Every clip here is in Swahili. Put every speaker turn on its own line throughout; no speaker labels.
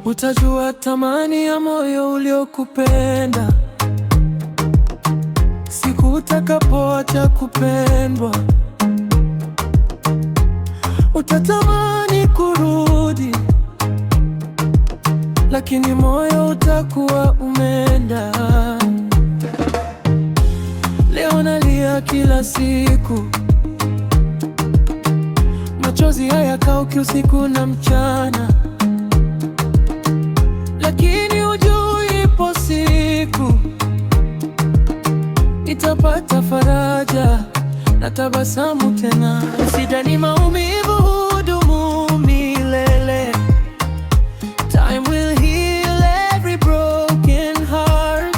Utajua thamani ya moyo uliokupenda siku utakapoacha kupendwa. Utatamani kurudi, lakini moyo utakuwa umeenda. Leo nalia kila siku, machozi hayakauki usiku na mchana, lakini hujui ipo siku nitapata faraja na tabasamu tena. Usidhani maumivu hudumu milele. Time will heal every broken heart.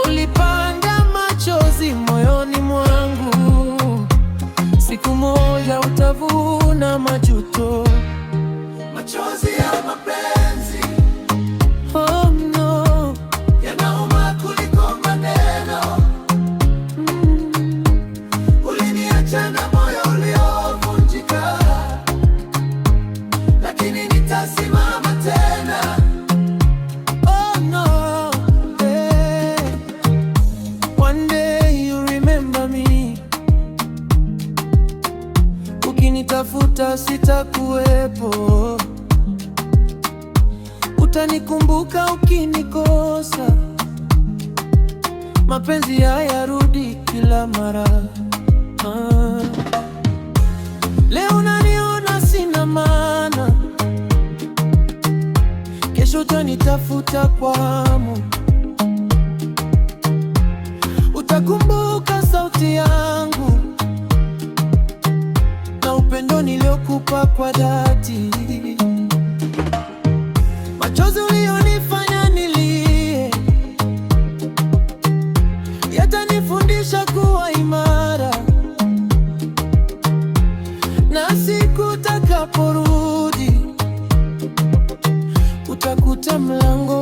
Ulipanda machozi moyoni mwangu, siku moja utavuna majuto. Machozi ya mapenzi, oh no, yanauma kuliko maneno. Uliniacha na moyo uliovunjika, lakini nitasimama tena. Oh no, hey. One day you remember me. Ukinitafuta sitakuwepo, utanikumbuka ukinikosa. Mapenzi hayarudi kila mara. Leo naniona sina maana, kesho utanitafuta kwa hamu. Utakumbuka sauti yangu na upendo niliokupa kwa dhati. Machozi ulionifanya nilie yatanifundisha kuwa imara, na siku utakaporudi utakuta mlango